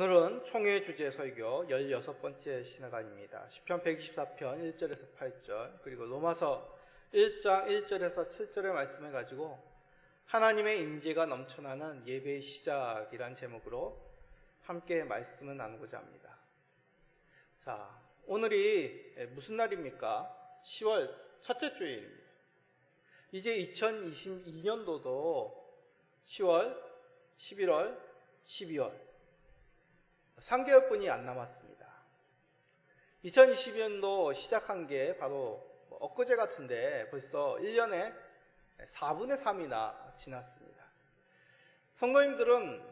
오늘은 총회 주제 설교 16번째 시간입니다. 시편 124편 1절에서 8절 그리고 로마서 1장 1절에서 7절의 말씀을 가지고 하나님의 임재가 넘쳐나는 예배의 시작이란 제목으로 함께 말씀을 나누고자 합니다. 자, 오늘이 무슨 날입니까? 10월 첫째 주일입니다. 이제 2022년도도 10월, 11월, 12월 3개월뿐이 안 남았습니다. 2022년도 시작한 게 바로 엊그제 같은데 벌써 1년에 4분의 3이나 지났습니다. 성도님들은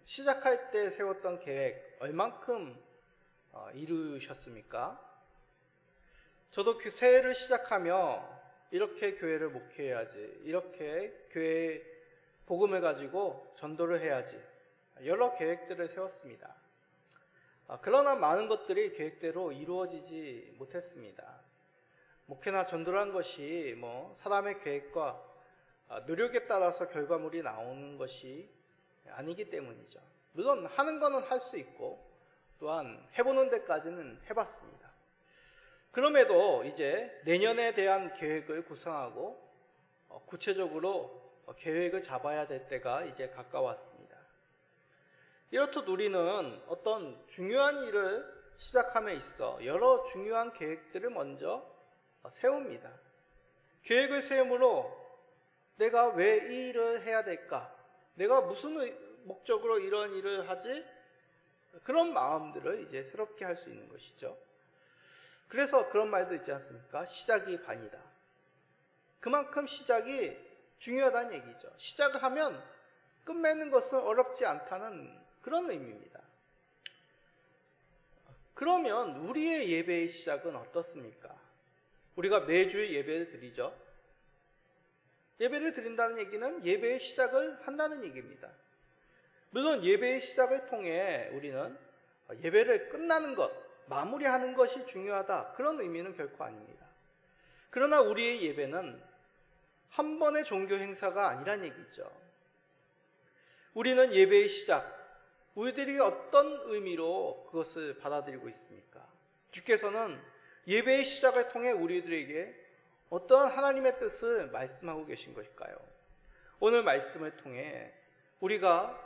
시작할 때 세웠던 계획 얼만큼 이루셨습니까? 저도 새해를 시작하며 이렇게 교회를 목회해야지, 이렇게 교회 복음을 가지고 전도를 해야지 여러 계획들을 세웠습니다. 그러나 많은 것들이 계획대로 이루어지지 못했습니다. 목회나 전도란 것이 사람의 계획과 노력에 따라서 결과물이 나오는 것이 아니기 때문이죠. 물론 하는 거는 할 수 있고 또한 해보는 데까지는 해봤습니다. 그럼에도 이제 내년에 대한 계획을 구상하고 구체적으로 계획을 잡아야 될 때가 이제 가까웠습니다. 이렇듯 우리는 어떤 중요한 일을 시작함에 있어 여러 중요한 계획들을 먼저 세웁니다. 계획을 세우므로 내가 왜 이 일을 해야 될까? 내가 무슨 목적으로 이런 일을 하지? 그런 마음들을 이제 새롭게 할 수 있는 것이죠. 그래서 그런 말도 있지 않습니까? 시작이 반이다. 그만큼 시작이 중요하다는 얘기죠. 시작을 하면 끝맺는 것은 어렵지 않다는 그런 의미입니다. 그러면 우리의 예배의 시작은 어떻습니까? 우리가 매주 예배를 드리죠. 예배를 드린다는 얘기는 예배의 시작을 한다는 얘기입니다. 물론 예배의 시작을 통해 우리는 예배를 끝나는 것, 마무리하는 것이 중요하다. 그런 의미는 결코 아닙니다. 그러나 우리의 예배는 한 번의 종교 행사가 아니란 얘기죠. 우리는 예배의 시작, 우리들이 어떤 의미로 그것을 받아들이고 있습니까? 주께서는 예배의 시작을 통해 우리들에게 어떤 하나님의 뜻을 말씀하고 계신 것일까요? 오늘 말씀을 통해 우리가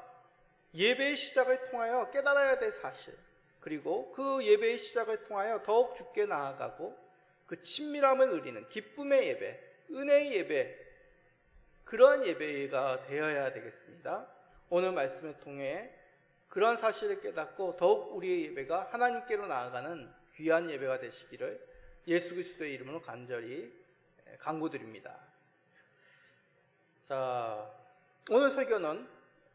예배의 시작을 통하여 깨달아야 될 사실, 그리고 그 예배의 시작을 통하여 더욱 주께 나아가고 그 친밀함을 누리는 기쁨의 예배, 은혜의 예배, 그러한 예배가 되어야 되겠습니다. 오늘 말씀을 통해 그런 사실을 깨닫고 더욱 우리의 예배가 하나님께로 나아가는 귀한 예배가 되시기를 예수 그리스도의 이름으로 간절히 간구드립니다. 자, 오늘 설교는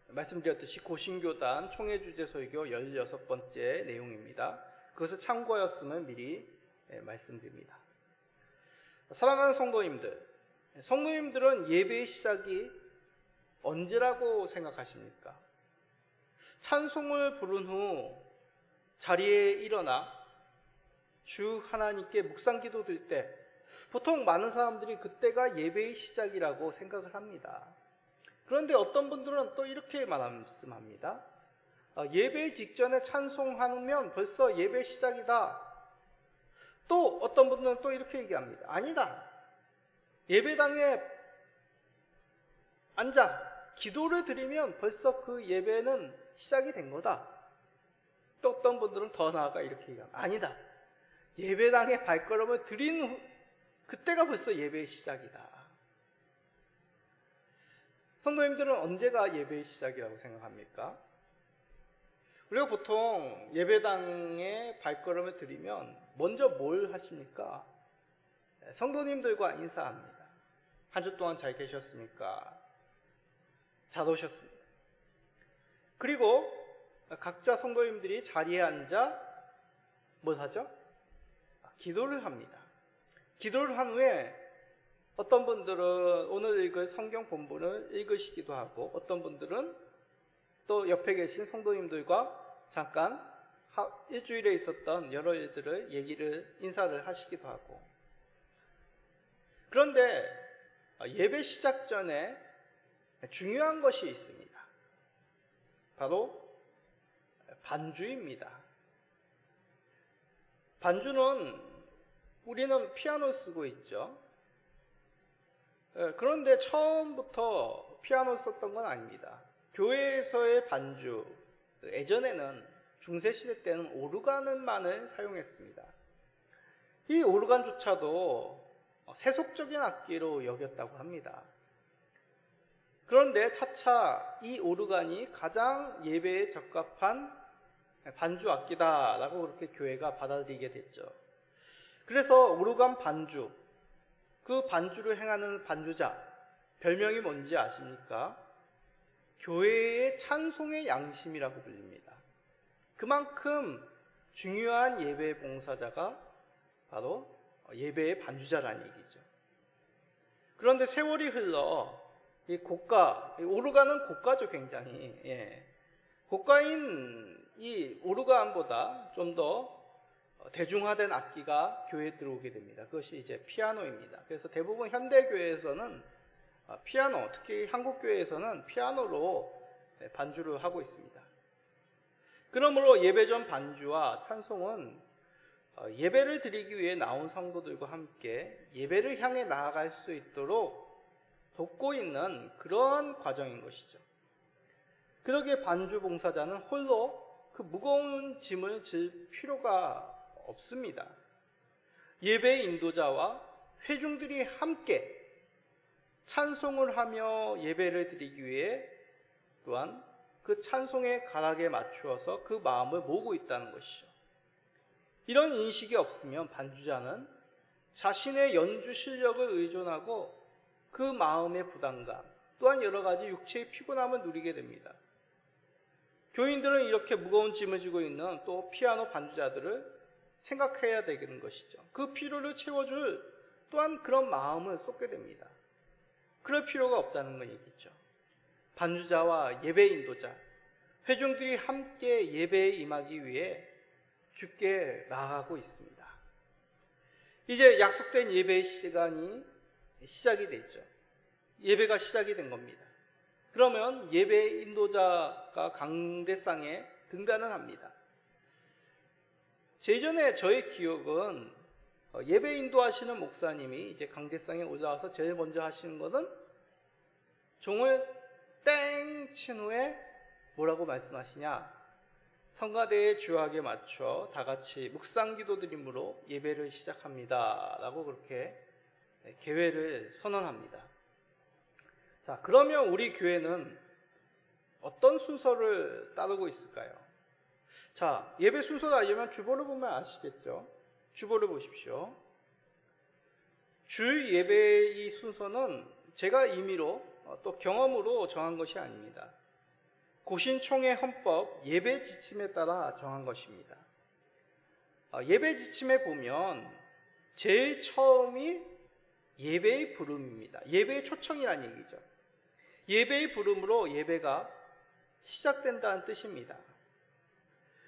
말씀드렸듯이 고신교단 총회 주제 설교 16번째 내용입니다. 그것을 참고하였음을 미리 말씀드립니다. 사랑하는 성도님들은 예배의 시작이 언제라고 생각하십니까? 찬송을 부른 후 자리에 일어나 주 하나님께 묵상기도 드릴 때 보통 많은 사람들이 그때가 예배의 시작이라고 생각을 합니다. 그런데 어떤 분들은 또 이렇게 말씀합니다. 예배 직전에 찬송하면 벌써 예배 시작이다. 또 어떤 분들은 또 이렇게 얘기합니다. 아니다. 예배당에 앉아 기도를 드리면 벌써 그 예배는 시작이 된 거다. 또 어떤 분들은 더 나아가 이렇게 얘기합니다. 아니다. 예배당에 발걸음을 들인 후 그때가 벌써 예배의 시작이다. 성도님들은 언제가 예배의 시작이라고 생각합니까? 우리가 보통 예배당에 발걸음을 들이면 먼저 뭘 하십니까? 성도님들과 인사합니다. 한 주 동안 잘 계셨습니까? 잘 오셨습니다. 그리고 각자 성도님들이 자리에 앉아 뭘 하죠? 기도를 합니다. 기도를 한 후에 어떤 분들은 오늘 읽을 성경 본문을 읽으시기도 하고 어떤 분들은 또 옆에 계신 성도님들과 잠깐 일주일에 있었던 여러 일들을 인사를 하시기도 하고. 그런데 예배 시작 전에 중요한 것이 있습니다. 바로 반주입니다. 반주는 우리는 피아노 쓰고 있죠. 그런데 처음부터 피아노 썼던 건 아닙니다. 교회에서의 반주, 예전에는 중세시대 때는 오르간만을 사용했습니다. 이 오르간조차도 세속적인 악기로 여겼다고 합니다. 그런데 차차 이 오르간이 가장 예배에 적합한 반주 악기다라고 그렇게 교회가 받아들이게 됐죠. 그래서 오르간 반주, 그 반주를 행하는 반주자, 별명이 뭔지 아십니까? 교회의 찬송의 양심이라고 불립니다. 그만큼 중요한 예배 봉사자가 바로 예배의 반주자라는 얘기죠. 그런데 세월이 흘러 이 고가, 오르간은 고가죠, 굉장히. 고가인 이 오르간보다 좀 더 대중화된 악기가 교회에 들어오게 됩니다. 그것이 이제 피아노입니다. 그래서 대부분 현대교회에서는 피아노, 특히 한국교회에서는 피아노로 반주를 하고 있습니다. 그러므로 예배전 반주와 찬송은 예배를 드리기 위해 나온 성도들과 함께 예배를 향해 나아갈 수 있도록 돕고 있는 그런 과정인 것이죠. 그러기에 반주 봉사자는 홀로 그 무거운 짐을 질 필요가 없습니다. 예배 인도자와 회중들이 함께 찬송을 하며 예배를 드리기 위해 또한 그 찬송의 가락에 맞추어서 그 마음을 모으고 있다는 것이죠. 이런 인식이 없으면 반주자는 자신의 연주 실력을 의존하고 그 마음의 부담감, 또한 여러 가지 육체의 피곤함을 누리게 됩니다. 교인들은 이렇게 무거운 짐을 지고 있는 또 피아노 반주자들을 생각해야 되는 것이죠. 그 필요를 채워줄 또한 그런 마음을 쏟게 됩니다. 그럴 필요가 없다는 건 얘기죠. 반주자와 예배 인도자, 회중들이 함께 예배에 임하기 위해 주께 나아가고 있습니다. 이제 약속된 예배의 시간이 시작이 됐죠. 예배가 시작이 된 겁니다. 그러면 예배 인도자가 강대상에 등단을 합니다. 제전에 저의 기억은 예배 인도하시는 목사님이 이제 강대상에 올라와서 제일 먼저 하시는 것은 종을 땡 친 후에 뭐라고 말씀하시냐? 성가대의 주악에 맞춰 다 같이 묵상기도 드림으로 예배를 시작합니다. 라고 그렇게 계회를 선언합니다. 자, 그러면 우리 교회는 어떤 순서를 따르고 있을까요? 자, 예배 순서를 알려면 주보를 보면 아시겠죠? 주보를 보십시오. 주 예배의 이 순서는 제가 임의로 또 경험으로 정한 것이 아닙니다. 고신총회 헌법 예배 지침에 따라 정한 것입니다. 예배 지침에 보면 제일 처음이 예배의 부름입니다. 예배의 초청이라는 얘기죠. 예배의 부름으로 예배가 시작된다는 뜻입니다.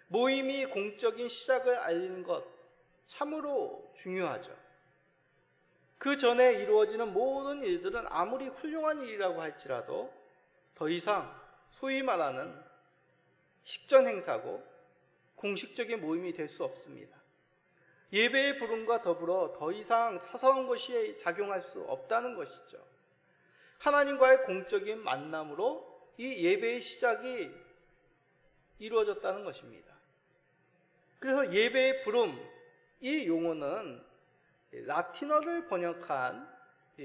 모임이 공적인 시작을 알리는 것 참으로 중요하죠. 그 전에 이루어지는 모든 일들은 아무리 훌륭한 일이라고 할지라도 더 이상 소위 말하는 식전 행사고 공식적인 모임이 될 수 없습니다. 예배의 부름과 더불어 더 이상 사사로운 것이 작용할 수 없다는 것이죠. 하나님과의 공적인 만남으로 이 예배의 시작이 이루어졌다는 것입니다. 그래서 예배의 부름, 이 용어는 라틴어를 번역한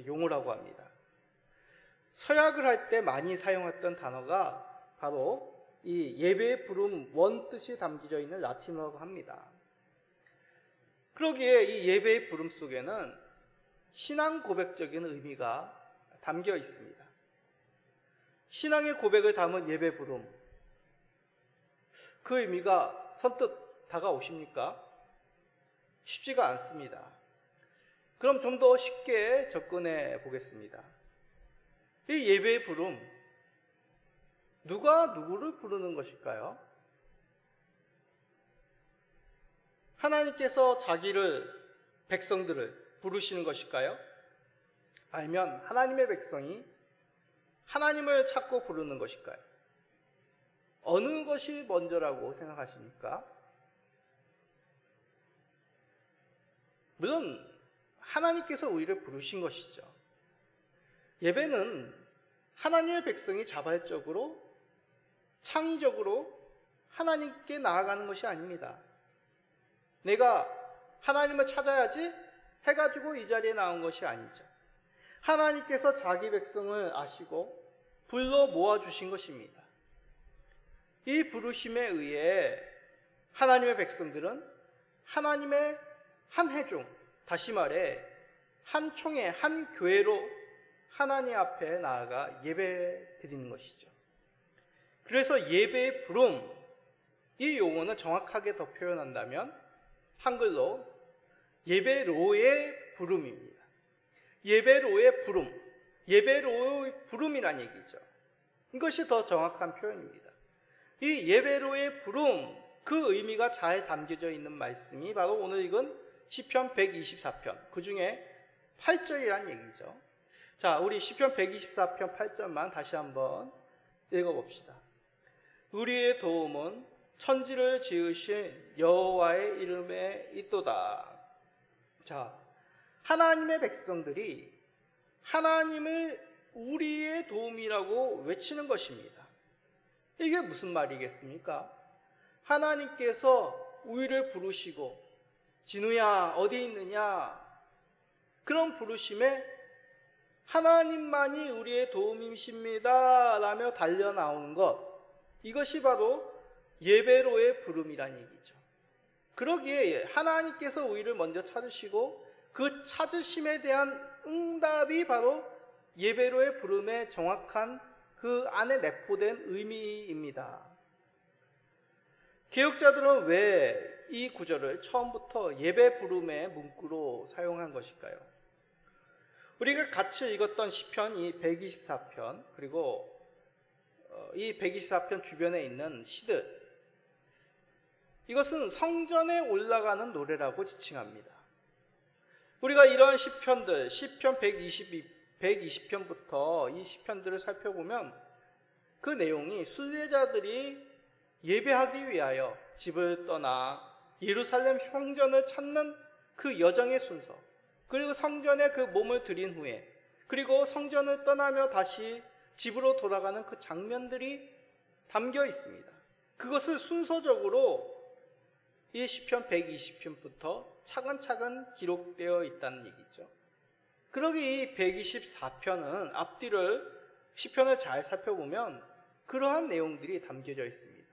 용어라고 합니다. 서약을 할 때 많이 사용했던 단어가 바로 이 예배의 부름 원 뜻이 담겨져 있는 라틴어라고 합니다. 그러기에 이 예배의 부름 속에는 신앙 고백적인 의미가 담겨 있습니다. 신앙의 고백을 담은 예배 부름, 그 의미가 선뜻 다가오십니까? 쉽지가 않습니다. 그럼 좀 더 쉽게 접근해 보겠습니다. 이 예배의 부름, 누가 누구를 부르는 것일까요? 하나님께서 자기를, 백성들을 부르시는 것일까요? 아니면 하나님의 백성이 하나님을 찾고 부르는 것일까요? 어느 것이 먼저라고 생각하십니까? 물론 하나님께서 우리를 부르신 것이죠. 예배는 하나님의 백성이 자발적으로 창의적으로 하나님께 나아가는 것이 아닙니다. 내가 하나님을 찾아야지 해가지고 이 자리에 나온 것이 아니죠. 하나님께서 자기 백성을 아시고 불러 모아주신 것입니다. 이 부르심에 의해 하나님의 백성들은 하나님의 한 회중, 다시 말해 한 총회, 한 교회로 하나님 앞에 나아가 예배 드리는 것이죠. 그래서 예배의 부름, 이 용어는 정확하게 더 표현한다면 한글로 예배로의 부름입니다. 예배로의 부름, 예배로의 부름이란 얘기죠. 이것이 더 정확한 표현입니다. 이 예배로의 부름, 그 의미가 잘 담겨져 있는 말씀이 바로 오늘 읽은 시편 124편, 그 중에 8절이란 얘기죠. 자, 우리 시편 124편 8절만 다시 한번 읽어봅시다. 우리의 도움은 천지를 지으신 여호와의 이름에 있도다. 자, 하나님의 백성들이 하나님을 우리의 도움이라고 외치는 것입니다. 이게 무슨 말이겠습니까? 하나님께서 우리를 부르시고 진우야 어디 있느냐, 그런 부르심에 하나님만이 우리의 도움이십니다 라며 달려 나오는 것, 이것이 바로 예배로의 부름이란 얘기죠. 그러기에 하나님께서 우리를 먼저 찾으시고 그 찾으심에 대한 응답이 바로 예배로의 부름의 정확한 그 안에 내포된 의미입니다. 개혁자들은 왜 이 구절을 처음부터 예배 부름의 문구로 사용한 것일까요? 우리가 같이 읽었던 시편 이 124편, 그리고 이 124편 주변에 있는 시들, 이것은 성전에 올라가는 노래라고 지칭합니다. 우리가 이러한 시편들, 시편 120편부터 이 시편들을 살펴보면 그 내용이 순례자들이 예배하기 위하여 집을 떠나 예루살렘 성전을 찾는 그 여정의 순서, 그리고 성전에 그 몸을 들인 후에, 그리고 성전을 떠나며 다시 집으로 돌아가는 그 장면들이 담겨 있습니다. 그것을 순서적으로 이 시편 120편부터 차근차근 기록되어 있다는 얘기죠. 그러기 이 124편은 앞뒤를 시편을 잘 살펴보면 그러한 내용들이 담겨져 있습니다.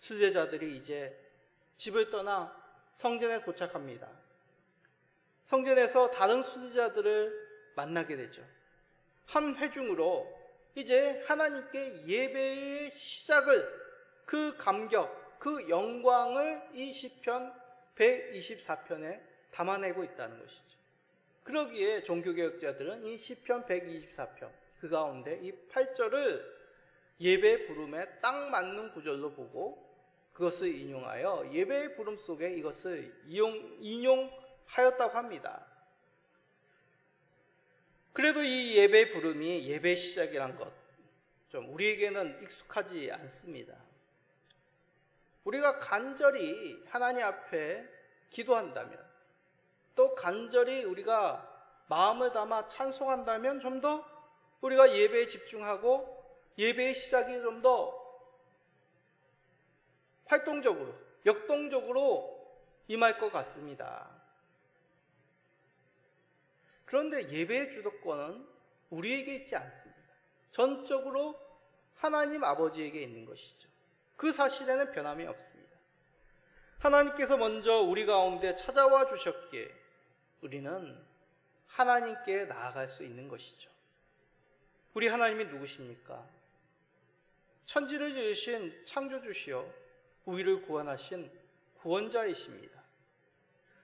순례자들이 이제 집을 떠나 성전에 도착합니다. 성전에서 다른 순례자들을 만나게 되죠. 한 회중으로 이제 하나님께 예배의 시작을, 그 감격, 그 영광을 이 시편 124편에 담아내고 있다는 것이죠. 그러기에 종교개혁자들은 이 시편 124편, 그 가운데 이 8절을 예배 부름에 딱 맞는 구절로 보고 그것을 인용하여 예배의 부름 속에 이것을 인용하였다고 합니다. 그래도 이 예배 부름이 예배 시작이란 것, 좀 우리에게는 익숙하지 않습니다. 우리가 간절히 하나님 앞에 기도한다면, 또 간절히 우리가 마음을 담아 찬송한다면 좀 더 우리가 예배에 집중하고 예배의 시작이 좀 더 활동적으로, 역동적으로 임할 것 같습니다. 그런데 예배의 주도권은 우리에게 있지 않습니다. 전적으로 하나님 아버지에게 있는 것이죠. 그 사실에는 변함이 없습니다. 하나님께서 먼저 우리 가운데 찾아와 주셨기에 우리는 하나님께 나아갈 수 있는 것이죠. 우리 하나님이 누구십니까? 천지를 지으신 창조주시여 우리를 구원하신 구원자이십니다.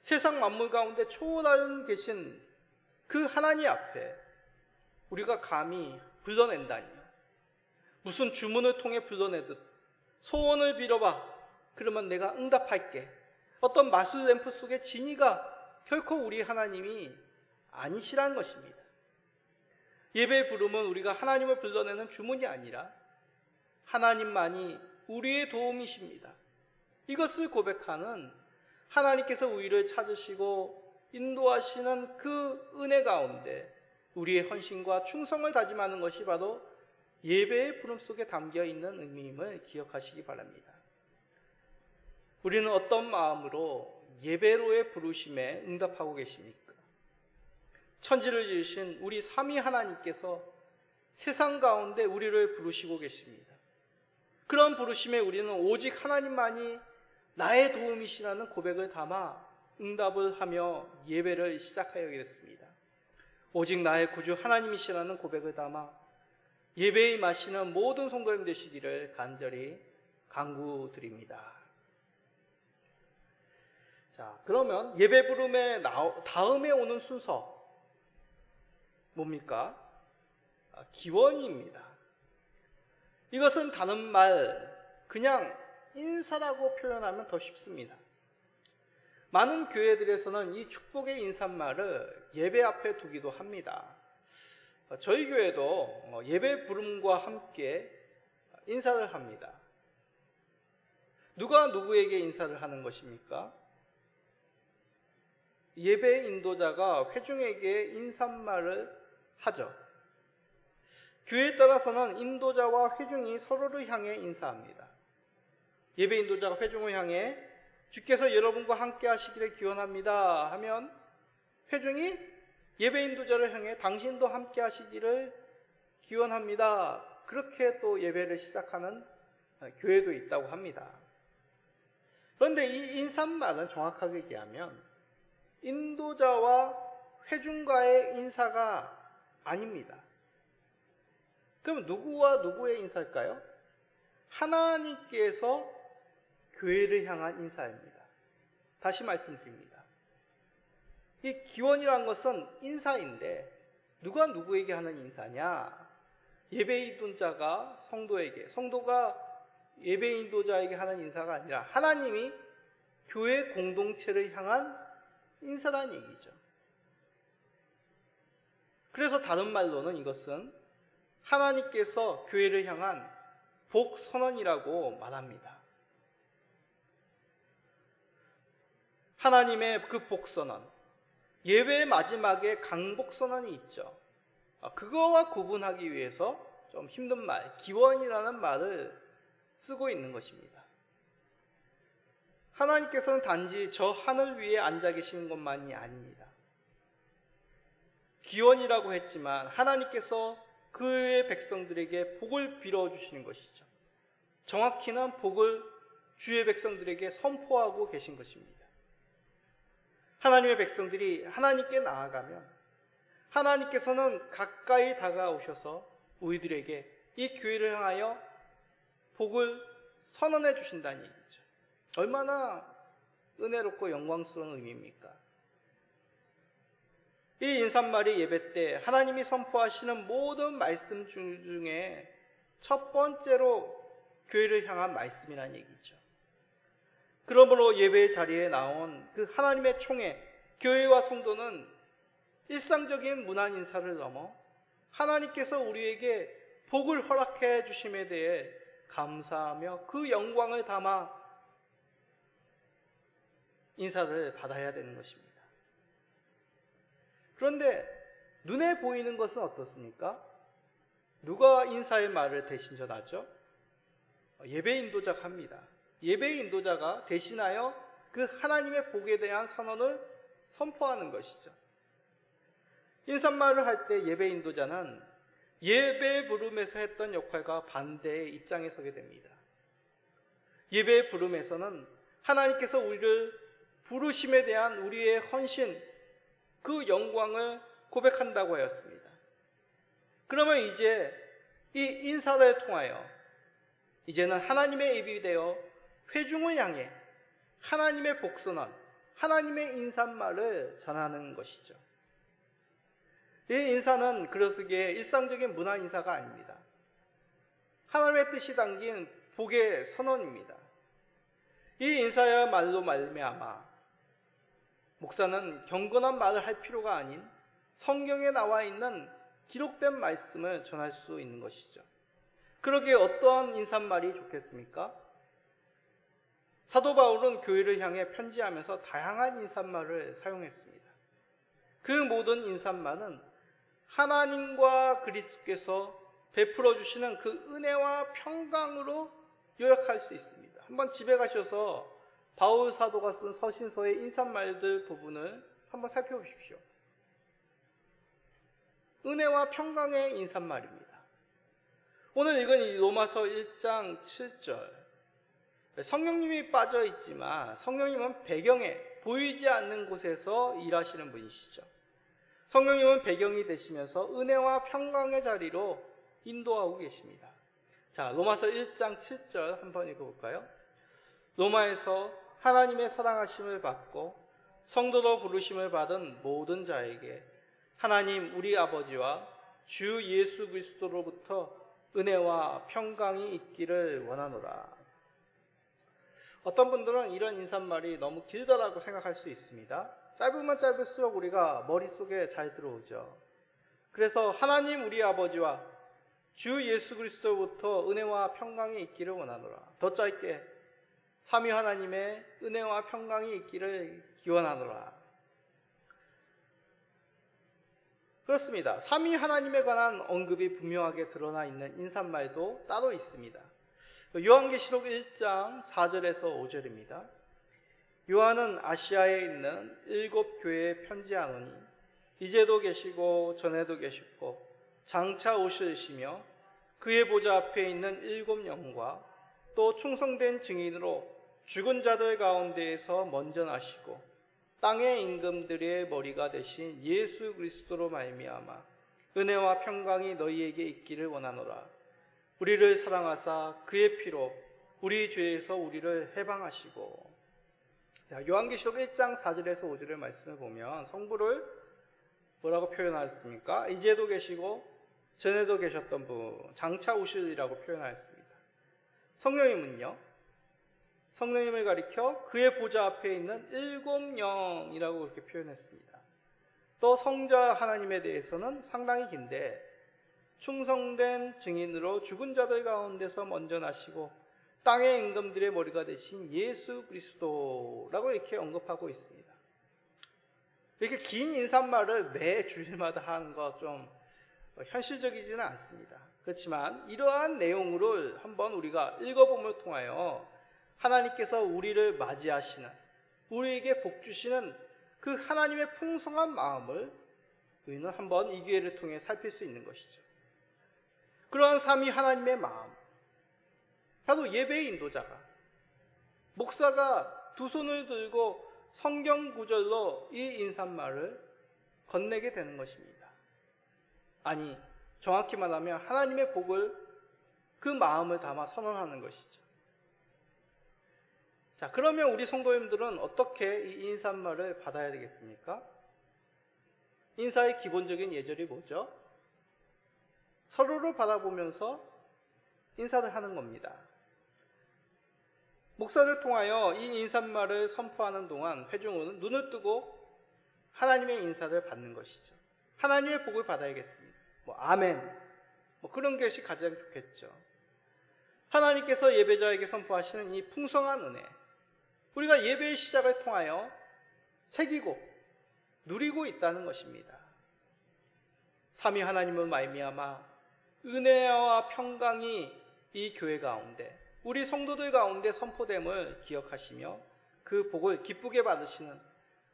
세상 만물 가운데 초월하여 계신 그 하나님 앞에 우리가 감히 불러낸다니, 무슨 주문을 통해 불러내듯 소원을 빌어봐, 그러면 내가 응답할게, 어떤 마술 램프 속의 지니가 결코 우리 하나님이 아니시라는 것입니다. 예배의 부름은 우리가 하나님을 불러내는 주문이 아니라 하나님만이 우리의 도움이십니다. 이것을 고백하는 하나님께서 우리를 찾으시고 인도하시는 그 은혜 가운데 우리의 헌신과 충성을 다짐하는 것이 바로 예배의 부름 속에 담겨 있는 의미임을 기억하시기 바랍니다. 우리는 어떤 마음으로 예배로의 부르심에 응답하고 계십니까? 천지를 지으신 우리 삼위 하나님께서 세상 가운데 우리를 부르시고 계십니다. 그런 부르심에 우리는 오직 하나님만이 나의 도움이시라는 고백을 담아 응답을 하며 예배를 시작하여야겠습니다. 오직 나의 구주 하나님이시라는 고백을 담아 예배에 임하시는 모든 성도님 되시기를 간절히 간구드립니다. 자, 그러면 예배 부름의 다음에 오는 순서 뭡니까? 기원입니다. 이것은 다른 말 그냥 인사라고 표현하면 더 쉽습니다. 많은 교회들에서는 이 축복의 인사말을 예배 앞에 두기도 합니다. 저희 교회도 예배 부름과 함께 인사를 합니다. 누가 누구에게 인사를 하는 것입니까? 예배 인도자가 회중에게 인사말을 하죠. 교회에 따라서는 인도자와 회중이 서로를 향해 인사합니다. 예배 인도자가 회중을 향해 주께서 여러분과 함께 하시기를 기원합니다 하면 회중이 예배 인도자를 향해 당신도 함께 하시기를 기원합니다. 그렇게 또 예배를 시작하는 교회도 있다고 합니다. 그런데 이 인사말은 정확하게 얘기하면 인도자와 회중과의 인사가 아닙니다. 그럼 누구와 누구의 인사일까요? 하나님께서 교회를 향한 인사입니다. 다시 말씀드립니다. 이 기원이라는 것은 인사인데 누가 누구에게 하는 인사냐? 예배 인도자가 성도에게, 성도가 예배 인도자에게 하는 인사가 아니라 하나님이 교회 공동체를 향한 인사라는 얘기죠. 그래서 다른 말로는 이것은 하나님께서 교회를 향한 복선언이라고 말합니다. 하나님의 그 복선언, 예배의 마지막에 강복선언이 있죠. 그거와 구분하기 위해서 좀 힘든 말, 기원이라는 말을 쓰고 있는 것입니다. 하나님께서는 단지 저 하늘 위에 앉아 계시는 것만이 아닙니다. 기원이라고 했지만 하나님께서 그의 백성들에게 복을 빌어주시는 것이죠. 정확히는 복을 주의 백성들에게 선포하고 계신 것입니다. 하나님의 백성들이 하나님께 나아가면 하나님께서는 가까이 다가오셔서 우리들에게 이 교회를 향하여 복을 선언해 주신다는 얘기죠. 얼마나 은혜롭고 영광스러운 의미입니까? 이 인사말이 예배 때 하나님이 선포하시는 모든 말씀 중에 첫 번째로 교회를 향한 말씀이라는 얘기죠. 그러므로 예배의 자리에 나온 그 하나님의 총회, 교회와 성도는 일상적인 문안 인사를 넘어 하나님께서 우리에게 복을 허락해 주심에 대해 감사하며 그 영광을 담아 인사를 받아야 되는 것입니다. 그런데 눈에 보이는 것은 어떻습니까? 누가 인사의 말을 대신 전하죠? 예배 인도자가 합니다. 예배 인도자가 대신하여 그 하나님의 복에 대한 선언을 선포하는 것이죠. 인사말을 할 때 예배 인도자는 예배 부름에서 했던 역할과 반대의 입장에 서게 됩니다. 예배 부름에서는 하나님께서 우리를 부르심에 대한 우리의 헌신, 그 영광을 고백한다고 하였습니다. 그러면 이제 이 인사를 통하여 이제는 하나님의 입이 되어 회중을 향해 하나님의 복선언, 하나님의 인사말을 전하는 것이죠. 이 인사는 그러기에 일상적인 문화 인사가 아닙니다. 하나님의 뜻이 담긴 복의 선언입니다. 이 인사야말로 말미암아 목사는 경건한 말을 할 필요가 아닌 성경에 나와 있는 기록된 말씀을 전할 수 있는 것이죠. 그러기에 어떠한 인사말이 좋겠습니까? 사도 바울은 교회를 향해 편지하면서 다양한 인사말을 사용했습니다. 그 모든 인사말은 하나님과 그리스도께서 베풀어 주시는 그 은혜와 평강으로 요약할 수 있습니다. 한번 집에 가셔서 바울 사도가 쓴 서신서의 인사말들 부분을 한번 살펴보십시오. 은혜와 평강의 인사말입니다. 오늘 읽은 이 로마서 1장 7절, 성령님이 빠져 있지만 성령님은 배경에 보이지 않는 곳에서 일하시는 분이시죠. 성령님은 배경이 되시면서 은혜와 평강의 자리로 인도하고 계십니다. 자, 로마서 1장 7절 한번 읽어볼까요? 로마에서 하나님의 사랑하심을 받고 성도로 부르심을 받은 모든 자에게 하나님 우리 아버지와 주 예수 그리스도로부터 은혜와 평강이 있기를 원하노라. 어떤 분들은 이런 인사말이 너무 길다라고 생각할 수 있습니다. 짧으면 짧을수록 우리가 머릿속에 잘 들어오죠. 그래서 하나님 우리 아버지와 주 예수 그리스도로부터 은혜와 평강이 있기를 원하노라. 더 짧게 삼위 하나님의 은혜와 평강이 있기를 기원하노라. 그렇습니다. 삼위 하나님에 관한 언급이 분명하게 드러나 있는 인사말도 따로 있습니다. 요한계시록 1장 4절에서 5절입니다. 요한은 아시아에 있는 7 교회에 편지하노니 이제도 계시고 전에도 계시고 장차 오시리시며 그의 보좌 앞에 있는 7 영과 또 충성된 증인으로 죽은 자들 가운데에서 먼저 나시고 땅의 임금들의 머리가 되신 예수 그리스도로 말미암아 은혜와 평강이 너희에게 있기를 원하노라. 우리를 사랑하사 그의 피로 우리 죄에서 우리를 해방하시고. 자, 요한계시록 1장 4절에서 5절의 말씀을 보면 성부를 뭐라고 표현하였습니까? 이제도 계시고 전에도 계셨던 분, 장차 오시리라고 표현하였습니다. 성령님은요? 성령님을 가리켜 그의 보좌 앞에 있는 7 영이라고 그렇게 표현했습니다. 또 성자 하나님에 대해서는 상당히 긴데 충성된 증인으로 죽은 자들 가운데서 먼저 나시고 땅의 임금들의 머리가 되신 예수 그리스도라고 이렇게 언급하고 있습니다. 이렇게 긴 인사말을 매 주일마다 하는 거 좀 현실적이지는 않습니다. 그렇지만 이러한 내용을 한번 우리가 읽어봄을 통하여 하나님께서 우리를 맞이하시는, 우리에게 복 주시는 그 하나님의 풍성한 마음을 우리는 한번 이 기회를 통해 살필 수 있는 것이죠. 그러한 삼위 하나님의 마음, 바로 예배의 인도자가, 목사가 두 손을 들고 성경 구절로 이 인사말을 건네게 되는 것입니다. 아니, 정확히 말하면 하나님의 복을 그 마음을 담아 선언하는 것이죠. 자, 그러면 우리 성도님들은 어떻게 이 인사말을 받아야 되겠습니까? 인사의 기본적인 예절이 뭐죠? 서로를 바라보면서 인사를 하는 겁니다. 목사를 통하여 이 인사말을 선포하는 동안 회중은 눈을 뜨고 하나님의 인사를 받는 것이죠. 하나님의 복을 받아야겠습니다. 아멘. 그런 것이 가장 좋겠죠. 하나님께서 예배자에게 선포하시는 이 풍성한 은혜, 우리가 예배의 시작을 통하여 새기고 누리고 있다는 것입니다. 삼위 하나님은 말미암아 은혜와 평강이 이 교회 가운데, 우리 성도들 가운데 선포됨을 기억하시며 그 복을 기쁘게 받으시는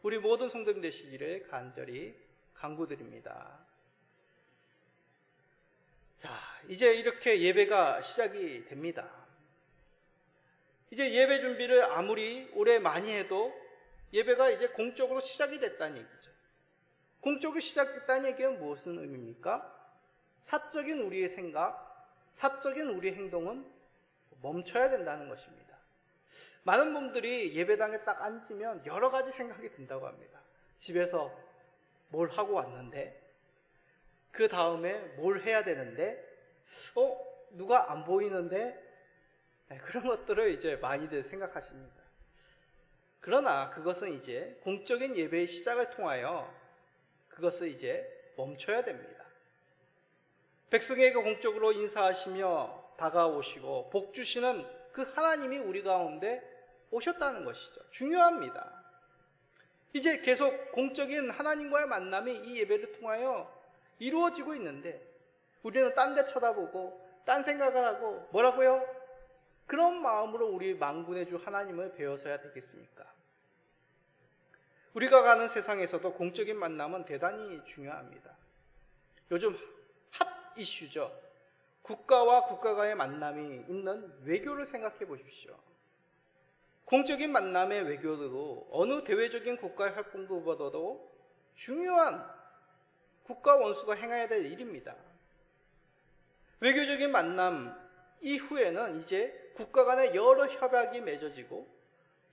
우리 모든 성도님 되시기를 간절히 간구드립니다. 자, 이제 이렇게 예배가 시작이 됩니다. 이제 예배 준비를 아무리 오래 많이 해도 예배가 이제 공적으로 시작이 됐다는 얘기죠. 공적으로 시작됐다는 얘기는 무슨 의미입니까? 사적인 우리의 생각, 사적인 우리의 행동은 멈춰야 된다는 것입니다. 많은 분들이 예배당에 딱 앉으면 여러 가지 생각이 든다고 합니다. 집에서 뭘 하고 왔는데, 그 다음에 뭘 해야 되는데, 누가 안 보이는데, 그런 것들을 이제 많이들 생각하십니다. 그러나 그것은 이제 공적인 예배의 시작을 통하여 그것을 이제 멈춰야 됩니다. 백성에게 공적으로 인사하시며 다가오시고 복 주시는 그 하나님이 우리 가운데 오셨다는 것이죠. 중요합니다. 이제 계속 공적인 하나님과의 만남이 이 예배를 통하여 이루어지고 있는데 우리는 딴 데 쳐다보고 딴 생각을 하고 뭐라고요? 그런 마음으로 우리 만군의 주 하나님을 배워서야 되겠습니까? 우리가 가는 세상에서도 공적인 만남은 대단히 중요합니다. 요즘 핫 이슈죠. 국가와 국가와의 만남이 있는 외교를 생각해 보십시오. 공적인 만남의 외교도 어느 대외적인 국가의 활동보다도 중요한 국가 원수가 행해야 될 일입니다. 외교적인 만남 이후에는 이제 국가 간의 여러 협약이 맺어지고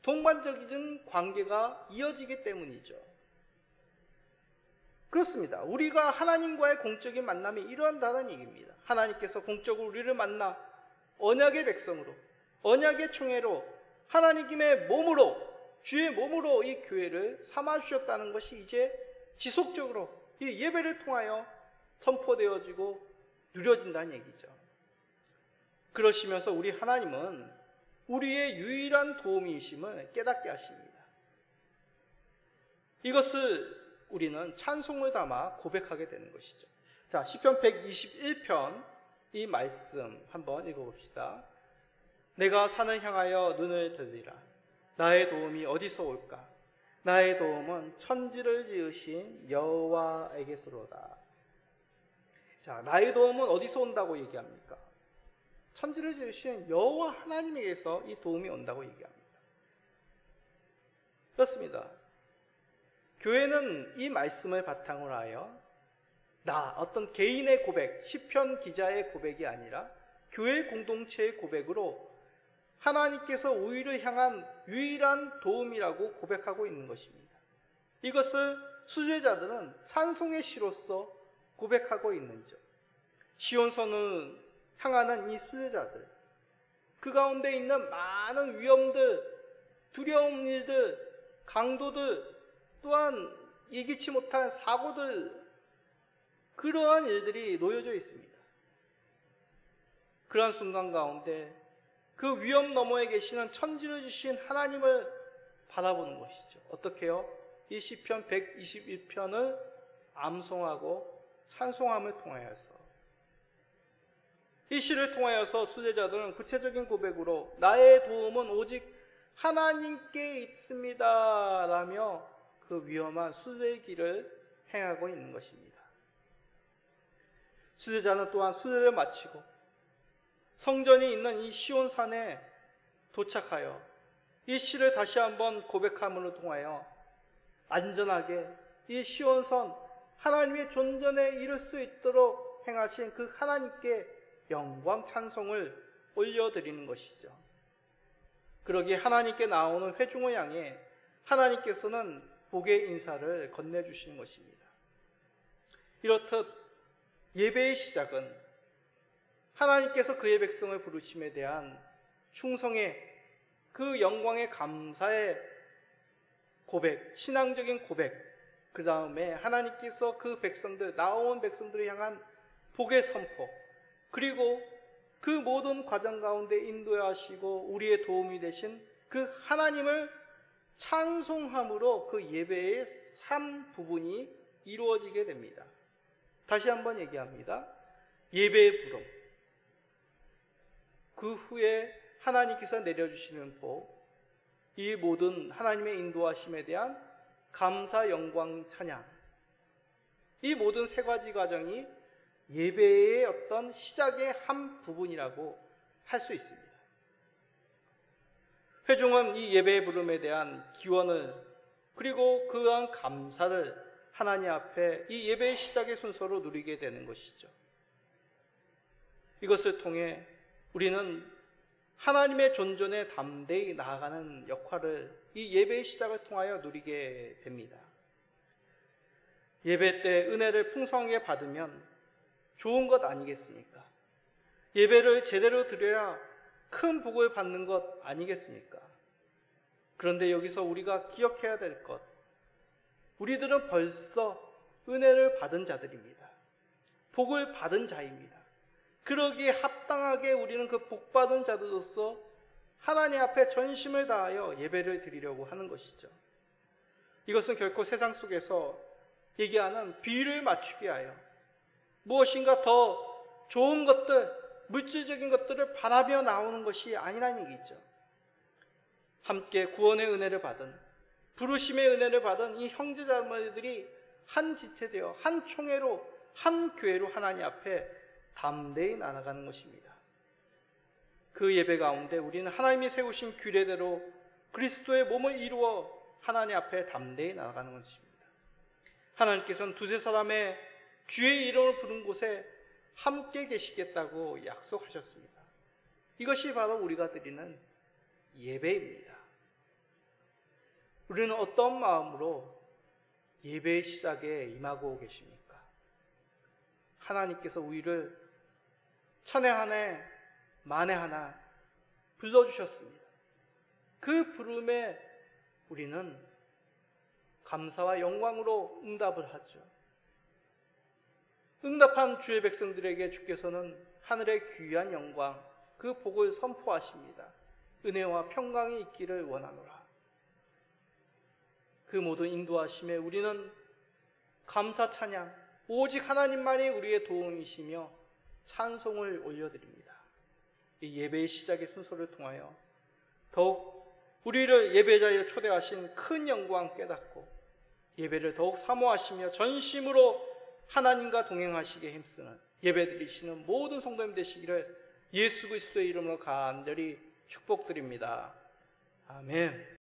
동반적인 관계가 이어지기 때문이죠. 그렇습니다. 우리가 하나님과의 공적인 만남이 이러한다는 얘기입니다. 하나님께서 공적으로 우리를 만나 언약의 백성으로, 언약의 총회로, 하나님의 몸으로, 주의 몸으로 이 교회를 삼아주셨다는 것이 이제 지속적으로 이 예배를 통하여 선포되어지고 누려진다는 얘기죠. 그러시면서 우리 하나님은 우리의 유일한 도움이심을 깨닫게 하십니다. 이것을 우리는 찬송을 담아 고백하게 되는 것이죠. 자, 시편 121편 이 말씀 한번 읽어봅시다. 내가 산을 향하여 눈을 들리라. 나의 도움이 어디서 올까? 나의 도움은 천지를 지으신 여호와에게서로다. 자, 나의 도움은 어디서 온다고 얘기합니까? 천지를 지으신 여호와 하나님에게서 이 도움이 온다고 얘기합니다. 그렇습니다. 교회는 이 말씀을 바탕으로 하여 어떤 개인의 고백, 시편 기자의 고백이 아니라 교회 공동체의 고백으로 하나님께서 우리를 향한 유일한 도움이라고 고백하고 있는 것입니다. 이것을 수제자들은 찬송의 시로서 고백하고 있는 점. 시온선을 향하는 이 수제자들, 그 가운데 있는 많은 위험들, 두려운 일들, 강도들, 또한 예기치 못한 사고들, 그러한 일들이 놓여져 있습니다. 그러한 순간 가운데 그 위험 너머에 계시는 천지를 주신 하나님을 바라보는 것이죠. 어떻게요? 이 시편 121편을 암송하고 찬송함을 통하여서 이 시를 통하여서 수제자들은 구체적인 고백으로 나의 도움은 오직 하나님께 있습니다 라며 그 위험한 수제의 길을 행하고 있는 것입니다. 수제자는 또한 수제를 마치고 성전이 있는 이 시온산에 도착하여 이 시를 다시 한번 고백함으로 통하여 안전하게 이 시온산 하나님의 존전에 이를 수 있도록 행하신 그 하나님께 영광 찬송을 올려드리는 것이죠. 그러기에 하나님께 나오는 회중을 향해 하나님께서는 복의 인사를 건네주시는 것입니다. 이렇듯 예배의 시작은 하나님께서 그의 백성을 부르심에 대한 충성의 그 영광의 감사의 고백, 신앙적인 고백, 그 다음에 하나님께서 그 백성들, 나온 백성들을 향한 복의 선포, 그리고 그 모든 과정 가운데 인도하시고 우리의 도움이 되신 그 하나님을 찬송함으로 그 예배의 3부분이 이루어지게 됩니다. 다시 한번 얘기합니다. 예배의 부름, 그 후에 하나님께서 내려주시는 복, 이 모든 하나님의 인도하심에 대한 감사, 영광, 찬양, 이 모든 세 가지 과정이 예배의 어떤 시작의 한 부분이라고 할 수 있습니다. 회중은 이 예배의 부름에 대한 기원을 그리고 그러한 감사를 하나님 앞에 이 예배의 시작의 순서로 누리게 되는 것이죠. 이것을 통해 우리는 하나님의 존전에 담대히 나아가는 역할을 이 예배의 시작을 통하여 누리게 됩니다. 예배 때 은혜를 풍성하게 받으면 좋은 것 아니겠습니까? 예배를 제대로 드려야 큰 복을 받는 것 아니겠습니까? 그런데 여기서 우리가 기억해야 될 것, 우리들은 벌써 은혜를 받은 자들입니다. 복을 받은 자입니다. 그러기에 합당하게 우리는 그 복받은 자들로서 하나님 앞에 전심을 다하여 예배를 드리려고 하는 것이죠. 이것은 결코 세상 속에서 얘기하는 비율을 맞추게 하여 무엇인가 더 좋은 것들, 물질적인 것들을 바라며 나오는 것이 아니라는 얘기죠. 함께 구원의 은혜를 받은, 부르심의 은혜를 받은 이 형제자매들이 한 지체되어 한 총회로, 한 교회로 하나님 앞에 담대히 나아가는 것입니다. 그 예배 가운데 우리는 하나님이 세우신 규례대로 그리스도의 몸을 이루어 하나님 앞에 담대히 나아가는 것입니다. 하나님께서는 두세 사람의 주의 이름을 부른 곳에 함께 계시겠다고 약속하셨습니다. 이것이 바로 우리가 드리는 예배입니다. 우리는 어떤 마음으로 예배의 시작에 임하고 계십니까? 하나님께서 우리를 천에 하나 만에 하나 불러주셨습니다. 그 부름에 우리는 감사와 영광으로 응답을 하죠. 응답한 주의 백성들에게 주께서는 하늘의 귀한 영광, 그 복을 선포하십니다. 은혜와 평강이 있기를 원하노라. 그 모든 인도하심에 우리는 감사 찬양, 오직 하나님만이 우리의 도움이시며 찬송을 올려드립니다. 이 예배의 시작의 순서를 통하여 더욱 우리를 예배 자리에 초대하신 큰 영광 깨닫고 예배를 더욱 사모하시며 전심으로 하나님과 동행하시게 힘쓰는 예배드리시는 모든 성도님 되시기를 예수 그리스도의 이름으로 간절히 축복드립니다. 아멘.